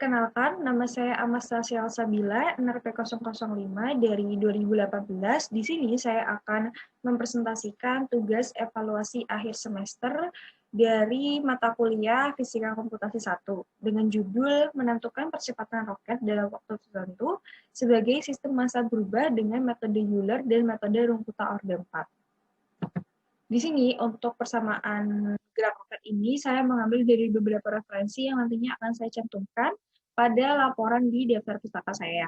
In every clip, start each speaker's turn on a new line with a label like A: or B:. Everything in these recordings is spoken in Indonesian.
A: Perkenalkan, nama saya Anastasia Sabila, NRP005 dari 2018. Di sini saya akan mempresentasikan tugas evaluasi akhir semester dari mata kuliah Fisika Komputasi 1 dengan judul menentukan percepatan roket dalam waktu tertentu sebagai sistem massa berubah dengan metode Euler dan metode Rumputa Orde 4. Di sini untuk persamaan gerak roket ini saya mengambil dari beberapa referensi yang nantinya akan saya cantumkan pada laporan di daftar pustaka saya.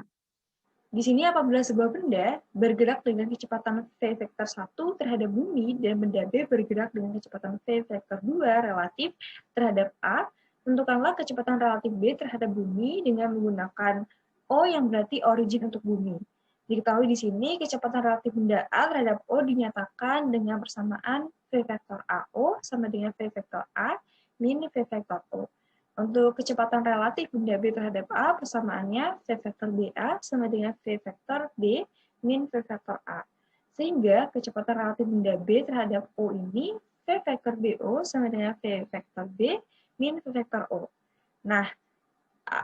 A: Di sini apabila sebuah benda bergerak dengan kecepatan v vektor 1 terhadap bumi dan benda B bergerak dengan kecepatan v vektor 2 relatif terhadap A, tentukanlah kecepatan relatif B terhadap bumi dengan menggunakan O yang berarti origin untuk bumi. Diketahui di sini kecepatan relatif benda A terhadap O dinyatakan dengan persamaan V vektor AO sama dengan V vektor A min V vektor O. Untuk kecepatan relatif benda B terhadap A, persamaannya V vektor BA sama dengan V vektor B min V vektor A. Sehingga kecepatan relatif benda B terhadap O ini V vektor BO sama dengan V vektor B min V vektor O. Nah,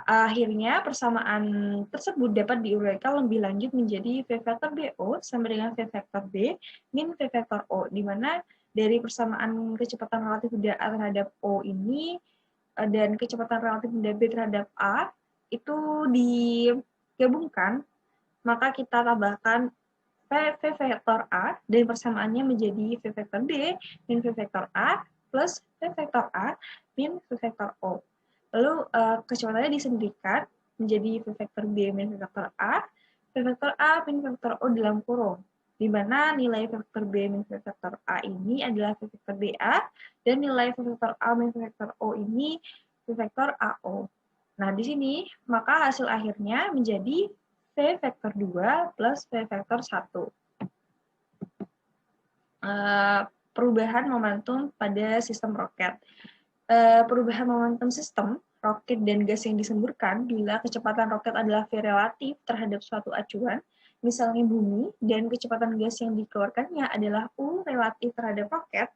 A: akhirnya persamaan tersebut dapat diuraikan lebih lanjut menjadi V vektor BO sama dengan V vektor B min V vektor O, di mana dari persamaan kecepatan relatif benda A terhadap O ini dan kecepatan relatif benda B terhadap A itu digabungkan, maka kita tambahkan V vektor A dan persamaannya menjadi V vektor B min V vektor A plus V vektor A min V vektor O. Lalu kecepatannya disendirikan menjadi V vektor B min V vektor A, V vektor A min V vektor O dalam kurung, di mana nilai V vektor B min V vektor A ini adalah V vektor BA, dan nilai V vektor A min V vektor O ini V vektor AO. Nah, di sini maka hasil akhirnya menjadi V vektor 2 plus V vektor 1. Perubahan momentum pada sistem roket. Perubahan momentum sistem, roket dan gas yang disemburkan bila kecepatan roket adalah V relatif terhadap suatu acuan, misalnya bumi, dan kecepatan gas yang dikeluarkannya adalah U relatif terhadap roket,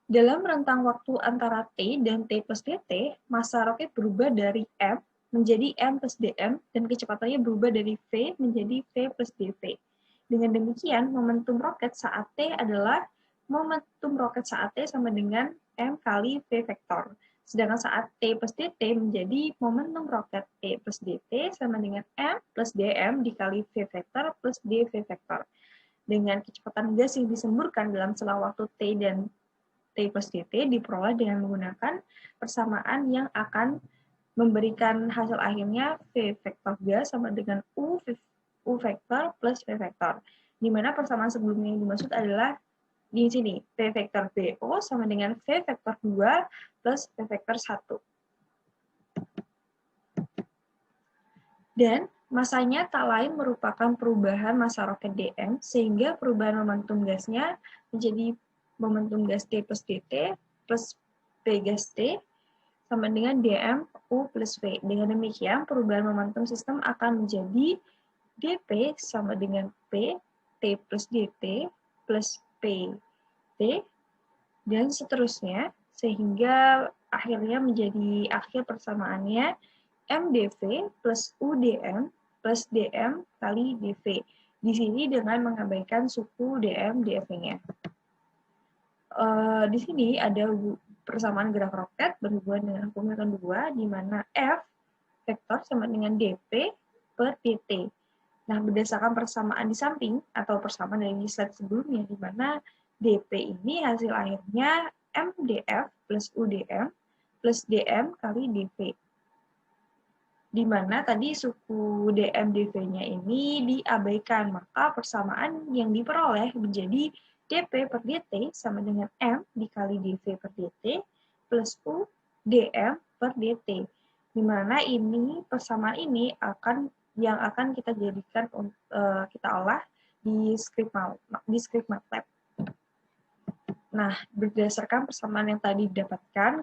A: dalam rentang waktu antara T dan T plus dt, massa roket berubah dari M menjadi M plus dm, dan kecepatannya berubah dari V menjadi V plus dv. Dengan demikian, momentum roket saat T adalah momentum roket saat T sama dengan M kali V vektor. Sedangkan saat T plus dt menjadi momentum roket T plus dt sama dengan M plus dm dikali V vektor plus dv vektor. Dengan kecepatan gas yang disemburkan dalam selang waktu T dan T plus dt diperoleh dengan menggunakan persamaan yang akan memberikan hasil akhirnya V vektor gas sama dengan U vektor plus V vektor. Di mana persamaan sebelumnya yang dimaksud adalah di sini, V vektor BO sama dengan V vektor 2 plus V vektor 1. Dan masanya tak lain merupakan perubahan massa roket dm, sehingga perubahan momentum gasnya menjadi momentum gas T plus dt plus P gas T sama dengan dm U plus V. Dengan demikian, perubahan momentum sistem akan menjadi dP sama dengan P, T plus dt plus P, T, dan seterusnya, sehingga akhirnya menjadi akhir persamaannya MdV plus UdM plus dm kali dV. Di sini dengan mengabaikan suku dm dv-nya. Di sini ada persamaan gerak roket berhubungan dengan hukum Newton 2, di mana F vektor sama dengan dp per dt. Nah, berdasarkan persamaan di samping atau persamaan dari slide sebelumnya, di mana dp ini hasil akhirnya mdf plus udm plus dm kali dv. Di mana tadi suku dm dv-nya ini diabaikan, maka persamaan yang diperoleh menjadi dp per dt sama dengan m dikali dv per dt plus u dm per dt. Di mana ini persamaan ini yang akan kita jadikan kita olah di script MATLAB. Nah, berdasarkan persamaan yang tadi didapatkan,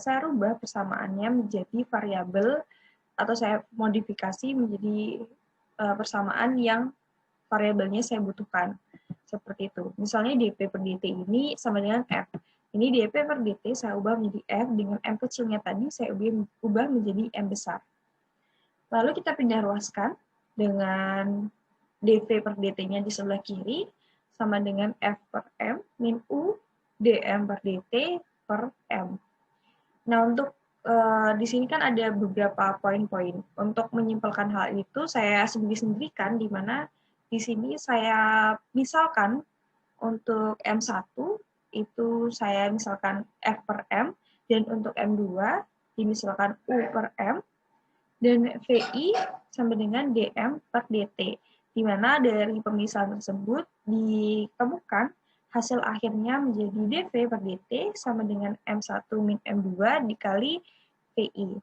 A: saya rubah persamaannya menjadi variabel atau saya modifikasi menjadi persamaan yang variabelnya saya butuhkan. Seperti itu. Misalnya dp per dt ini sama dengan f. Ini dp per dt saya ubah menjadi f, dengan m kecilnya tadi saya ubah menjadi m besar. Lalu kita pindah ruaskan dengan dv per dt-nya di sebelah kiri, sama dengan f per m min u dm per dt per m. Nah, untuk di sini kan ada beberapa poin-poin. Untuk menyimpulkan hal itu, saya sendiri-sendirikan, di mana di sini saya misalkan untuk M1 itu saya misalkan F per M, dan untuk M2 dimisalkan U per M, dan VI sama dengan DM per DT, di mana dari pemisahan tersebut ditemukan hasil akhirnya menjadi dV per dt sama dengan M1 min M2 dikali VI.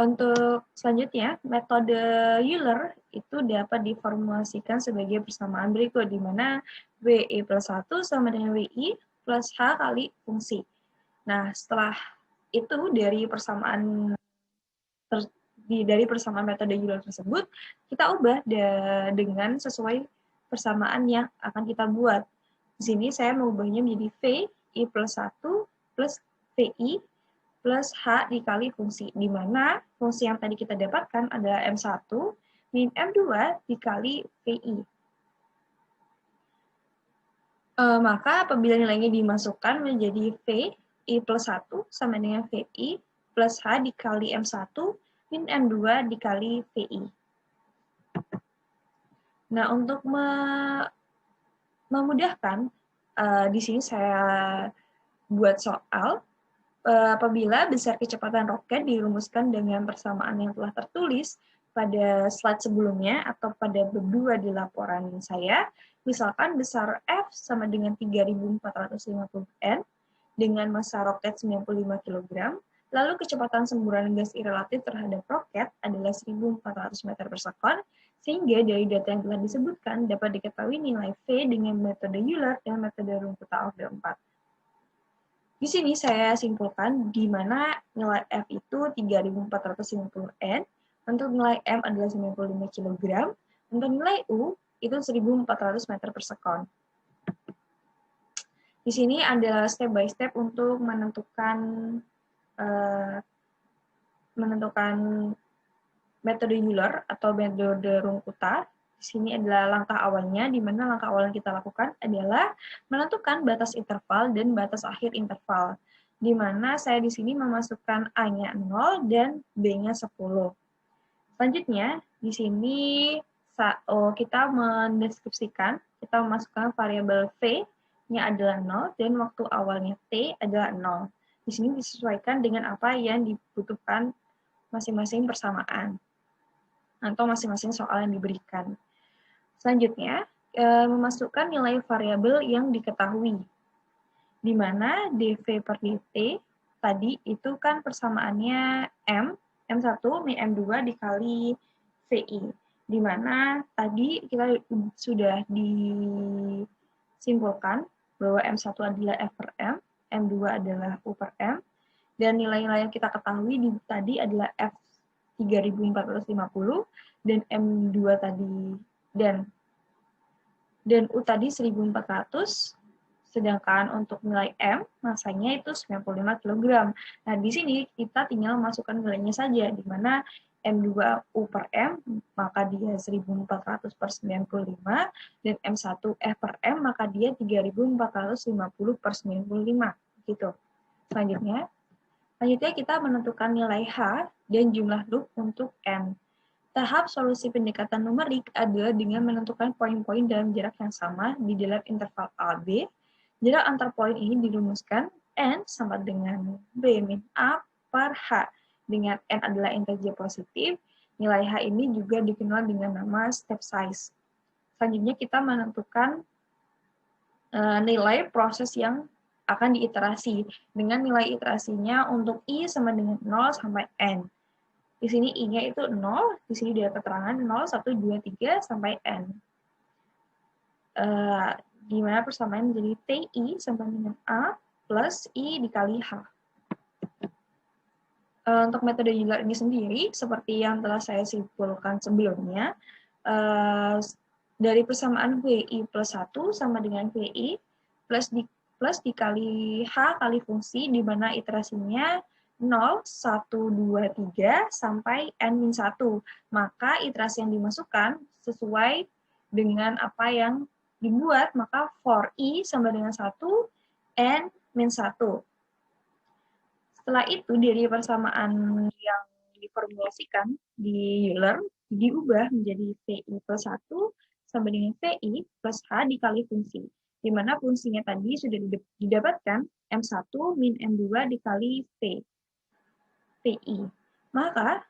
A: Untuk selanjutnya, metode Euler itu dapat diformulasikan sebagai persamaan berikut, di mana WE plus 1 sama dengan WI plus H kali fungsi. Nah, setelah itu dari persamaan metode Euler tersebut, kita ubah dengan sesuai persamaan yang akan kita buat. Di sini saya mengubahnya menjadi V I plus 1 plus VI plus H dikali fungsi, di mana fungsi yang tadi kita dapatkan adalah M1 min M2 dikali VI. Maka apabila nilainya dimasukkan menjadi V I plus 1 sama dengan VI plus H dikali M1 min M2 dikali VI. Nah, untuk memudahkan, di sini saya buat soal. Apabila besar kecepatan roket dirumuskan dengan persamaan yang telah tertulis pada slide sebelumnya atau pada bab 2 di laporan saya, misalkan besar F sama dengan 3.450 N dengan massa roket 95 kg, lalu kecepatan semburan gas irelatif terhadap roket adalah 1.400 meter per sekon, sehingga dari data yang telah disebutkan dapat diketahui nilai V dengan metode Euler dan metode Runge-Kutta-Ogden 4. Di sini saya simpulkan di mana nilai F itu 3.450 N, untuk nilai M adalah 95 kg, untuk nilai U itu 1.400 meter per sekon. Di sini ada step by step untuk menentukan metode Euler atau metode Runge-Kutta. Di sini adalah langkah awalnya, di mana langkah awal yang kita lakukan adalah menentukan batas interval dan batas akhir interval, di mana saya di sini memasukkan A-nya 0 dan B-nya 10. Selanjutnya, di sini kita mendeskripsikan, kita memasukkan variabel V-nya adalah 0 dan waktu awalnya T adalah 0. Di sini disesuaikan dengan apa yang dibutuhkan masing-masing persamaan atau masing-masing soal yang diberikan. Selanjutnya, memasukkan nilai variabel yang diketahui, di mana dV per dt tadi itu kan persamaannya M1 min M2 dikali VI, di mana tadi kita sudah disimpulkan bahwa M1 adalah F per M, M2 adalah U per M, dan nilai-nilai yang kita ketahui tadi adalah F 3.450 dan M2 tadi dan U tadi 1.400, sedangkan untuk nilai M masanya itu 95 kg. Nah, di sini kita tinggal masukkan nilainya saja, di mana M2 U per M maka dia 1.400 per 95, dan M1 F per M maka dia 3.450 per 95, gitu. Selanjutnya kita menentukan nilai H dan jumlah loop untuk N. Tahap solusi pendekatan numerik adalah dengan menentukan poin-poin dalam jarak yang sama di dalam interval AB. Jarak antar poin ini dirumuskan N sama dengan B min A per H, dengan N adalah integer positif. Nilai H ini juga dikenal dengan nama step size. Selanjutnya kita menentukan nilai proses yang akan diiterasi, dengan nilai iterasinya untuk I sama dengan 0 sampai N. Di sini I-nya itu 0, di sini dia keterangan 0, 1, 2, 3, sampai N. Di mana persamaan menjadi TI sama dengan A plus I dikali H. Untuk metode Euler ini sendiri, seperti yang telah saya simpulkan sebelumnya, dari persamaan VI plus 1 sama dengan VI plus dikali H kali fungsi, di mana iterasinya 0, 1, 2, 3, sampai N-1. Maka iterasi yang dimasukkan sesuai dengan apa yang dibuat, maka for I sama dengan 1, N-1. Setelah itu, dari persamaan yang diformulasikan di Euler, diubah menjadi VI plus 1 sama dengan VI plus H dikali fungsi. Di mana fungsinya tadi sudah didapatkan M1 min M2 dikali VI. Maka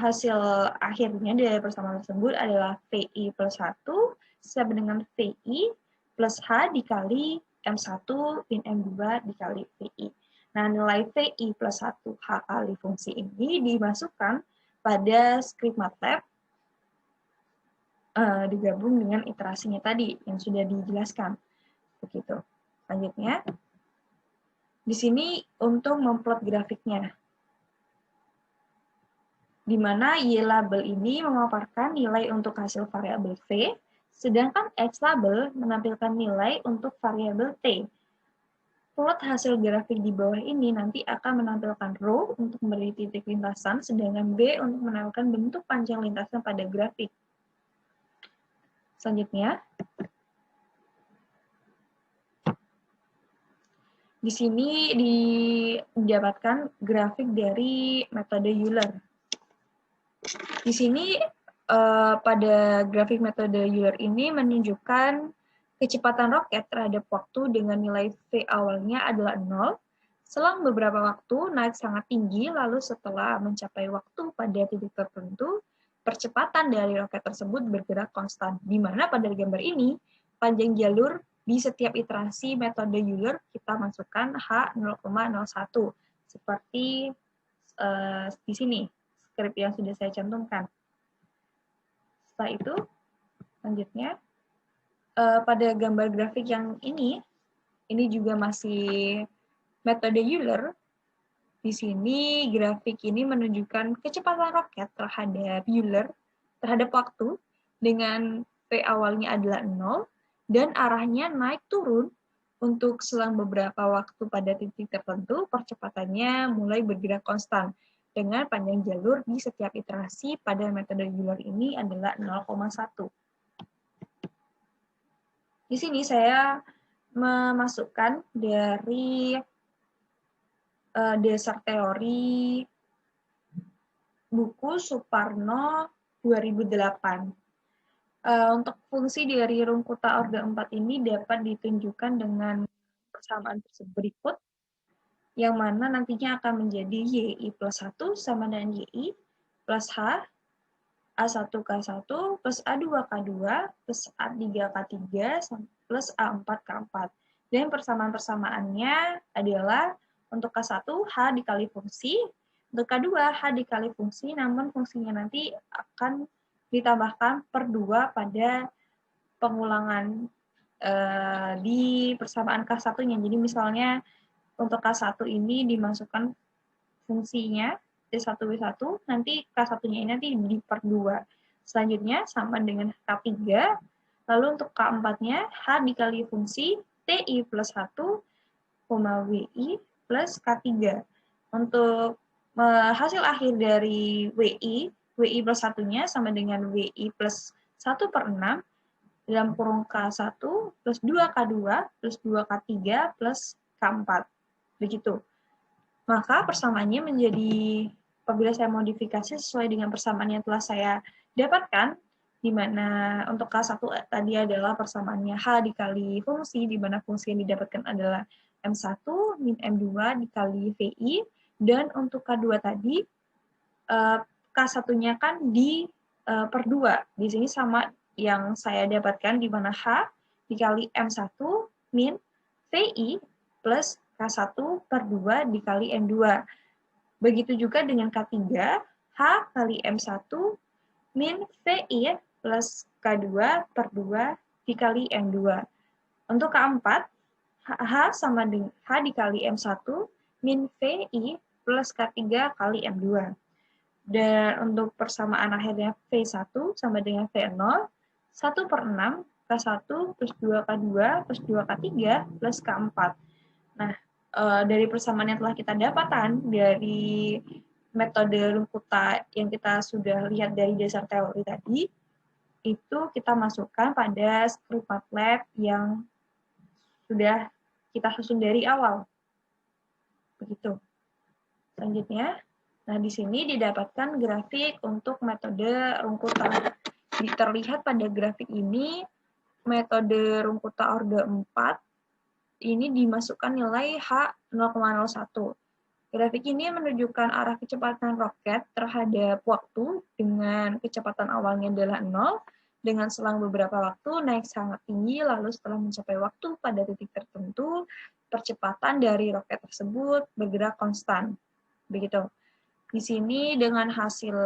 A: hasil akhirnya dari persamaan tersebut adalah VI plus 1 sama dengan VI plus H dikali M1 min M2 dikali VI. Nah, nilai VI plus 1 H kali fungsi ini dimasukkan pada script MATLAB digabung dengan iterasinya tadi yang sudah dijelaskan. Begitu. Selanjutnya, di sini untuk memplot grafiknya, di mana Y label ini memaparkan nilai untuk hasil variabel V, sedangkan X label menampilkan nilai untuk variabel T. Plot hasil grafik di bawah ini nanti akan menampilkan row untuk memberi titik lintasan, sedangkan B untuk menampilkan bentuk panjang lintasan pada grafik. Selanjutnya, di sini didapatkan grafik dari metode Euler. Di sini pada grafik metode Euler ini menunjukkan kecepatan roket terhadap waktu dengan nilai V awalnya adalah 0, selang beberapa waktu naik sangat tinggi, lalu setelah mencapai waktu pada titik tertentu, percepatan dari roket tersebut bergerak konstan, di mana pada gambar ini, panjang jalur di setiap iterasi metode Euler kita masukkan H0,01, seperti di sini, skrip yang sudah saya cantumkan. Setelah itu, selanjutnya, pada gambar grafik yang ini juga masih metode Euler. Di sini grafik ini menunjukkan kecepatan roket terhadap Euler, terhadap waktu, dengan V awalnya adalah 0, dan arahnya naik turun untuk selang beberapa waktu pada titik tertentu, percepatannya mulai bergerak konstan, dengan panjang jalur di setiap iterasi pada metode Euler ini adalah 0,1. Di sini saya memasukkan dari dasar teori buku Suparno 2008. Untuk fungsi dari rungkuta orde 4 ini dapat ditunjukkan dengan persamaan berikut, yang mana nantinya akan menjadi YI plus 1 sama dengan YI plus H A1K1 plus A2K2 plus A3K3 plus A4K4. Dan persamaan-persamaannya adalah untuk K1 H dikali fungsi, untuk K2 H dikali fungsi, namun fungsinya nanti akan ditambahkan per 2 pada pengulangan di persamaan K1-nya. Jadi misalnya untuk K1 ini dimasukkan fungsinya T1W1, nanti K1-nya ini nanti di per 2. Selanjutnya sama dengan K3, lalu untuk K4-nya H dikali fungsi TI plus 1, WI plus K3. Untuk hasil akhir dari WI plus 1-nya sama dengan WI plus 1 per 6, dalam kurung K1 plus 2K2 plus 2K3 plus K4. Begitu. Maka persamaannya menjadi, apabila saya modifikasi sesuai dengan persamaan yang telah saya dapatkan, di mana untuk K1 tadi adalah persamaannya H dikali fungsi, di mana fungsi yang didapatkan adalah M1 min M2 dikali VI, dan untuk K2 tadi, K1-nya kan di per 2. Di sini sama yang saya dapatkan, di mana H dikali M1 min VI plus K1 per 2 dikali M2. Begitu juga dengan K3, H kali M1 min VI plus K2 per 2 dikali M2. Untuk K4, H sama dengan H dikali M1 min VI plus K3 kali M2. Dan untuk persamaan akhirnya V1 sama dengan V0, 1/6 K1 plus 2K2 plus 2K3 plus K4. Nah, dari persamaan yang telah kita dapatkan dari metode Runkuta yang kita sudah lihat dari dasar teori tadi, itu kita masukkan pada Scryptlab yang sudah kita susun dari awal. Begitu. Selanjutnya, nah di sini didapatkan grafik untuk metode Runkuta. Terlihat pada grafik ini, metode Runkuta orde 4 ini dimasukkan nilai H0,01. Grafik ini menunjukkan arah kecepatan roket terhadap waktu dengan kecepatan awalnya adalah 0, dengan selang beberapa waktu naik sangat tinggi, lalu setelah mencapai waktu pada titik tertentu, percepatan dari roket tersebut bergerak konstan. Begitu. Di sini dengan hasil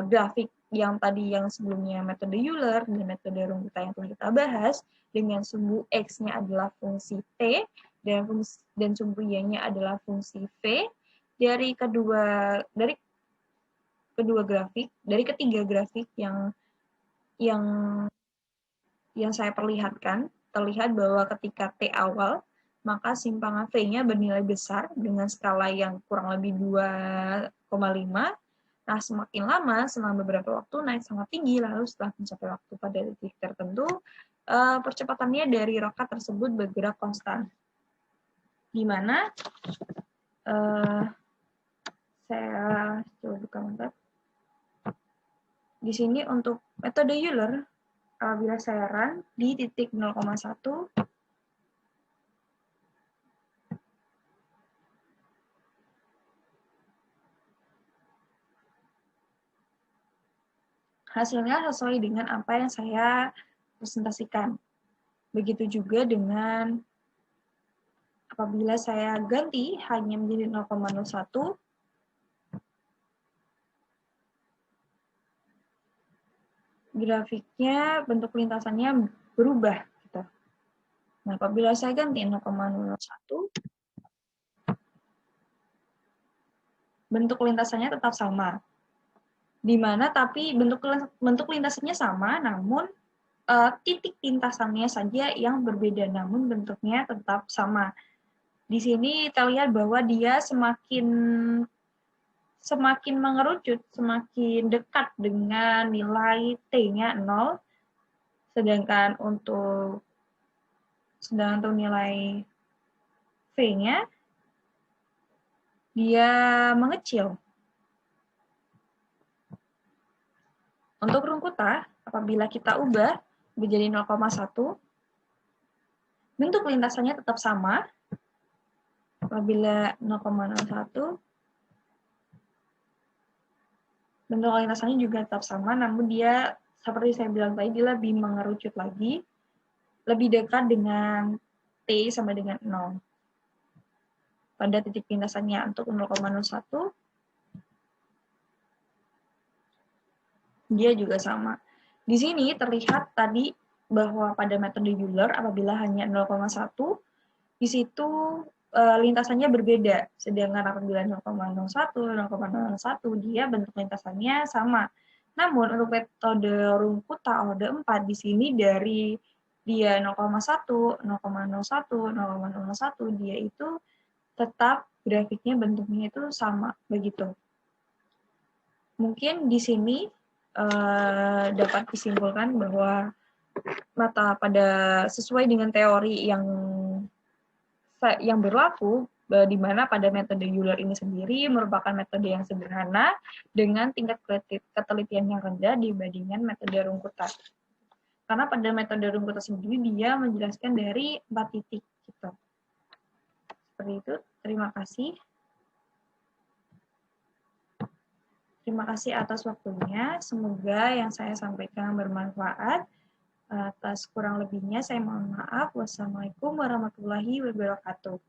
A: grafik yang tadi yang sebelumnya metode Euler dan metode Runkuta yang telah kita bahas, dengan sumbu X-nya adalah fungsi T dan sumbu Y-nya adalah fungsi V, dari ketiga grafik yang saya perlihatkan, terlihat bahwa ketika T awal, maka simpangan V-nya bernilai besar dengan skala yang kurang lebih 2,5. Nah, semakin lama, selama beberapa waktu naik sangat tinggi, lalu setelah mencapai waktu pada titik tertentu, percepatannya dari roket tersebut bergerak konstan. Di mana saya coba buka bentar. Di sini untuk metode Euler, apabila saya run di titik 0,1, hasilnya sesuai dengan apa yang saya presentasikan. Begitu juga dengan apabila saya ganti hanya menjadi 0,01, grafiknya bentuk lintasannya berubah. Gitu. Nah, apabila saya ganti 0,01, bentuk lintasannya tetap sama. Di mana tapi bentuk lintasannya sama, namun titik lintasannya saja yang berbeda, namun bentuknya tetap sama. Di sini terlihat bahwa dia semakin mengerucut, semakin dekat dengan nilai T-nya 0, sedangkan untuk nilai V-nya dia mengecil. Untuk Runkuta, apabila kita ubah menjadi 0,1, bentuk lintasannya tetap sama. Apabila 0,01, bentuk lintasannya juga tetap sama, namun dia, seperti saya bilang tadi, dia lebih mengerucut lagi, lebih dekat dengan T sama dengan 0. Pada titik lintasannya untuk 0,01, dia juga sama. Di sini terlihat tadi bahwa pada metode Euler apabila hanya 0,1, di situ lintasannya berbeda. Sedangkan apabila 0,01 dia bentuk lintasannya sama. Namun untuk metode Runkuta orde 4 di sini dari dia 0,1, 0,01, dia itu tetap grafiknya bentuknya itu sama begitu. Mungkin di sini dapat disimpulkan bahwa sesuai dengan teori yang berlaku, di mana pada metode Euler ini sendiri merupakan metode yang sederhana dengan tingkat ketelitian yang rendah dibandingkan metode Runkuta. Karena pada metode Runkuta sendiri dia menjelaskan dari 4 titik gitu. Seperti itu. Terima kasih. Terima kasih atas waktunya. Semoga yang saya sampaikan bermanfaat. Atas kurang lebihnya saya mohon maaf. Wassalamualaikum warahmatullahi wabarakatuh.